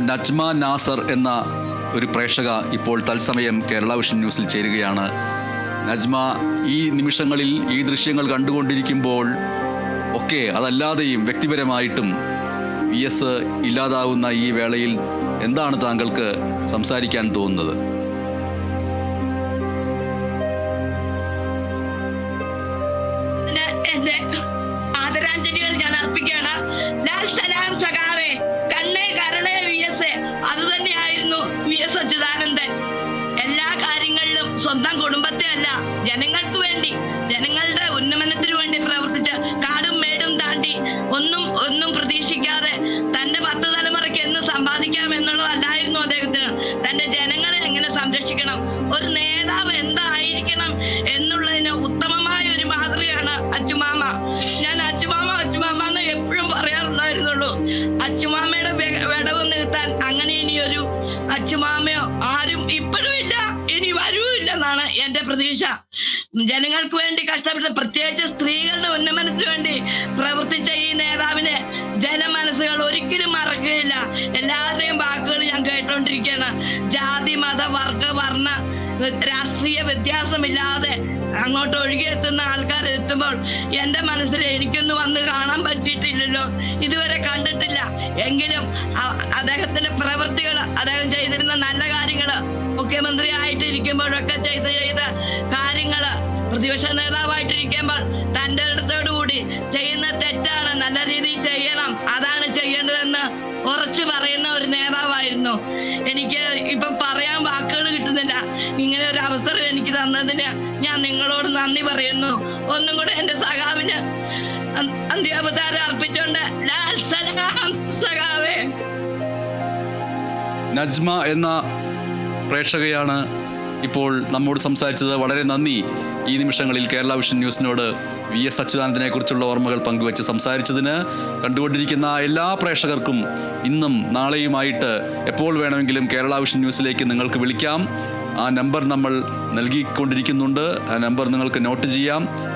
നജ്മ നാസർ എന്ന ഒരു പ്രേക്ഷക ഇപ്പോൾ തത്സമയം കേരള വിഷൻ ന്യൂസിൽ ചേരുകയാണ്. നജ്മ, ഈ നിമിഷങ്ങളിൽ ഈ ദൃശ്യങ്ങൾ കണ്ടുകൊണ്ടിരിക്കുമ്പോൾ ഒക്കെ അതല്ലാതെയും വ്യക്തിപരമായിട്ടും VS ഇല്ലാതാവുന്ന ഈ വേളയിൽ എന്താണ് താങ്കൾക്ക് സംസാരിക്കാൻ തോന്നുന്നത്? എന്റെ ആദരാഞ്ജലികൾ ഞാൻ അർപ്പിക്കുകയാണ്. ലാൽ സലാം സഖാവേ, കണ്ണേ കരളേ VS. അത് തന്നെയായിരുന്നു VS അച്യുതാനന്ദൻ. എല്ലാ കാര്യങ്ങളിലും സ്വന്തം കുടുംബത്തെ അല്ല, ജനങ്ങൾക്ക് വേണ്ടി, ജനങ്ങളുടെ ഉന്നമനത്തിനു വേണ്ടി പ്രവർത്തിച്ച് കാടും മേടും താണ്ടി ഒന്നും പ്രതീക്ഷിക്കാതെ തന്റെ 10 തലമുറയ്ക്ക് എന്ന് സമ്പാദിക്കാം എന്നുള്ളതല്ലായിരുന്നു അദ്ദേഹത്തിന്. തന്റെ ജനങ്ങളെ എങ്ങനെ സംരക്ഷിക്കണം, ഒരു നേതാവ് എന്തായിരിക്കണം എന്നുള്ളതിന് ഉത്തമമായ ഒരു മാതൃകയാണ് അച്ചുമാമ. ഞാൻ അച്ചുമാമ എന്ന് എപ്പോഴും പറയാറുണ്ടായിരുന്നുള്ളൂ. അച്ചുമാമയുടെ വിടവ് നിർത്താൻ അങ്ങനെ ഇനിയൊരു അച്ചുമാമയോ ആരും ഇപ്പോഴും ഇല്ല, ഇനി വരൂല്ലെന്നാണ് എന്റെ പ്രതീക്ഷ. ജനങ്ങൾക്ക് വേണ്ടി കഷ്ടപ്പെട്ട്, പ്രത്യേകിച്ച് സ്ത്രീകളുടെ ഉന്നമനത്തിന് വേണ്ടി പ്രവർത്തിച്ച ഈ നേതാവിനെ ജനമനസ്സുകൾ ഒരിക്കലും മറക്കുകയില്ല. എല്ലാവരുടെയും വാക്കുകൾ ഞാൻ കേട്ടോണ്ടിരിക്കുകയാണ്. ജാതി, മത, വർഗ, വർണ്ണ, രാഷ്ട്രീയ വ്യത്യാസമില്ലാതെ അങ്ങോട്ട് ഒഴുകിയെത്തുന്ന ആൾക്കാർ എത്തുമ്പോൾ എന്റെ മനസ്സിൽ എനിക്കൊന്നും വന്ന് കാണാൻ പറ്റിയിട്ടില്ലല്ലോ, ഇതുവരെ കണ്ടിട്ടില്ല. എങ്കിലും അദ്ദേഹത്തിന്റെ പ്രവൃത്തികൾ, അദ്ദേഹം ചെയ്തിരുന്ന നല്ല കാര്യങ്ങള്, മുഖ്യമന്ത്രി ആയിട്ടിരിക്കുമ്പോഴൊക്കെ ചെയ്ത കാര്യങ്ങള്, പ്രതിപക്ഷ നേതാവായിട്ടിരിക്കുമ്പോൾ തന്റെ അടുത്തോടുകൂടി ചെയ്യുന്ന തെറ്റാണ്, നല്ല രീതിയിൽ ചെയ്യണം, അതാണ് ചെയ്യേണ്ടതെന്ന് ഉറച്ചു പറയുന്ന ഒരു നേതാവായിരുന്നു. എനിക്ക് ഇപ്പൊ പറയാൻ വാക്കുകൾ കിട്ടുന്നില്ല. ഇങ്ങനെ ഒരു അവസരം എനിക്ക് തന്നതിന് ഞാൻ നിങ്ങളോട് നന്ദി പറയുന്നു. ഒന്നും കൂടെ എന്റെ സഖാവിന് അന്ത്യോപചാരം അർപ്പിച്ചുകൊണ്ട് ലാൽ സലാം സഖാവേ. നജ്മ എന്ന പ്രേക്ഷകയാണ് ഇപ്പോൾ നമ്മോട് സംസാരിച്ചത്. വളരെ നന്ദി. ഈ നിമിഷങ്ങളിൽ കേരള വിഷൻ ന്യൂസിനോട് VS അച്യുതാനന്ദനെ കുറിച്ചുള്ള ഓർമ്മകൾ പങ്കുവച്ച് സംസാരിച്ചതിന്. കണ്ടുകൊണ്ടിരിക്കുന്ന എല്ലാ പ്രേക്ഷകർക്കും ഇന്നും നാളെയുമായിട്ട് എപ്പോൾ വേണമെങ്കിലും കേരള വിഷൻ ന്യൂസിലേക്ക് നിങ്ങൾക്ക് വിളിക്കാം. ആ നമ്പർ നമ്മൾ നൽകിക്കൊണ്ടിരിക്കുന്നുണ്ട്. ആ നമ്പർ നിങ്ങൾക്ക് നോട്ട് ചെയ്യാം.